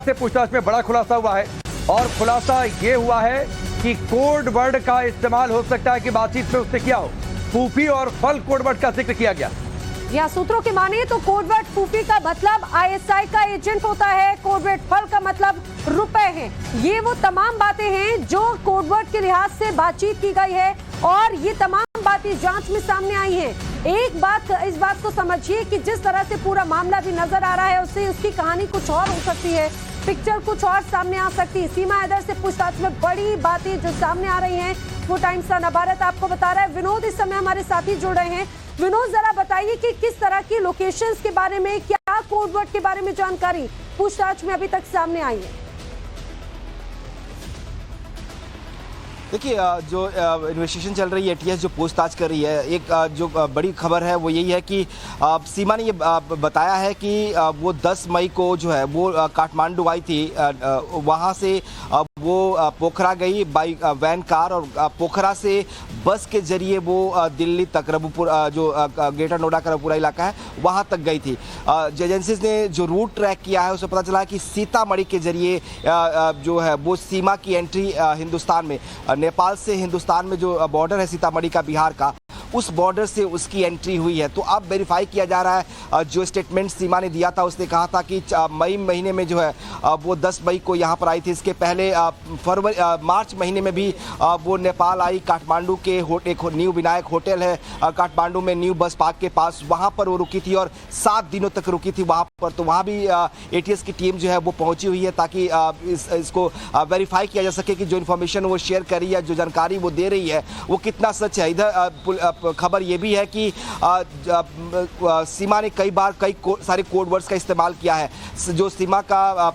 से पूछताछ में बड़ा खुलासा हुआ है और खुलासा ये हुआ है कि कोड वर्ड का इस्तेमाल हो सकता है कि बातचीत में उसने किया हो। फूफी और फल कोड वर्ड का जिक्र किया गया। या सूत्रों की माने तो कोडवर्ड फूफी का मतलब आईएसआई का एजेंट होता है, कोडवर्ड फल का मतलब रुपए हैं। ये वो तमाम बातें हैं जो कोडवर्ड के लिहाज से बातचीत की गई है और ये तमाम बातें जांच में सामने आई हैं। एक बात, इस बात को समझिए कि जिस तरह से पूरा मामला भी नजर आ रहा है उससे उसकी कहानी कुछ और हो सकती है, पिक्चर कुछ और सामने आ सकती है। सीमा हैदर से पूछताछ में बड़ी बातें जो सामने आ रही हैं वो टाइम्स का नबारत आपको बता रहा है। विनोद इस समय हमारे साथी जुड़ रहे हैं। विनोद, जरा बताइए कि किस तरह की लोकेशंस के बारे में, क्या कोडवर्ड के बारे में जानकारी पूछताछ में अभी तक सामने आई है? देखिए, जो इन्वेस्टिगेशन चल रही है, एटीएस जो पूछताछ कर रही है, एक जो बड़ी खबर है वो यही है कि सीमा ने ये बताया है कि वो 10 मई को जो है वो काठमांडू आई थी, वहाँ से वो पोखरा गई बाई वैन कार और पोखरा से बस के जरिए वो दिल्ली तक रबुपुर, जो ग्रेटर नोएडा का रबुपुरा इलाका है वहाँ तक गई थी। एजेंसीज ने जो रूट ट्रैक किया है उसमें पता चला कि सीतामढ़ी के जरिए जो है वो सीमा की एंट्री हिंदुस्तान में, नेपाल से हिंदुस्तान में जो बॉर्डर है सीतामढ़ी का बिहार का, उस बॉर्डर से उसकी एंट्री हुई है। तो अब वेरीफाई किया जा रहा है। जो स्टेटमेंट सीमा ने दिया था उसने कहा था कि मई महीने में जो है वो 10 मई को यहाँ पर आई थी। इसके पहले मार्च महीने में भी वो नेपाल आई, काठमांडू के एक न्यू विनायक होटल है काठमांडू में, न्यू बस पार्क के पास, वहाँ पर वो रुकी थी और 7 दिनों तक रुकी थी वहाँ पर। तो वहाँ भी एटीएस की टीम जो है वो पहुँची हुई है ताकि इसको वेरीफाई किया जा सके कि जो इन्फॉर्मेशन वो शेयर कर रही है, जो जानकारी वो दे रही है वो कितना सच है। इधर खबर ये भी है कि सीमा ने कई बार सारे कोड वर्ड्स का इस्तेमाल किया है। जो सीमा का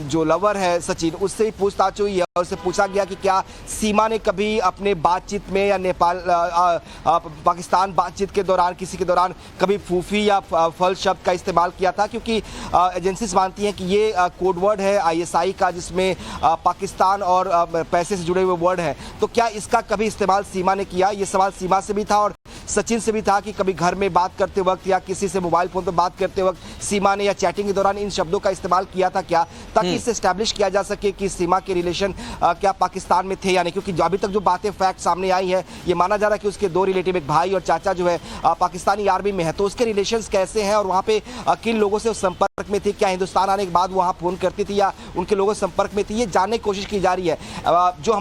जो लवर है सचिन, उससे ही पूछताछ हुई है और उससे पूछा गया कि क्या सीमा ने कभी अपने बातचीत में या नेपाल पाकिस्तान बातचीत के दौरान, किसी के दौरान कभी फूफी या फल शब्द का इस्तेमाल किया था, क्योंकि एजेंसीज मानती हैं कि ये कोड वर्ड है आईएसआई का जिसमें पाकिस्तान और पैसे से जुड़े हुए वर्ड हैं। तो क्या इसका कभी इस्तेमाल सीमा ने किया? ये सवाल सीमा से भी था और सचिन से भी था कि कभी घर में बात करते वक्त या किसी से मोबाइल फोन पर बात करते वक्त सीमा ने या चैटिंग के दौरान इन शब्दों का इस्तेमाल किया था क्या, ताकि इससे एस्टैब्लिश किया जा सके कि सीमा के रिलेशन क्या पाकिस्तान में थे या नहीं। क्योंकि अभी तक जो बातें फैक्ट सामने आई है, ये माना जा रहा है कि उसके 2 रिलेटिव, एक भाई और चाचा जो है पाकिस्तानी आर्मी में है, तो उसके रिलेशंस कैसे हैं और वहाँ पे किन लोगों से संपर्क में थी, क्या हिंदुस्तान आने के बाद वहाँ फोन करती थी या उनके लोगों से संपर्क में थी, ये जानने की कोशिश की जा रही है। जो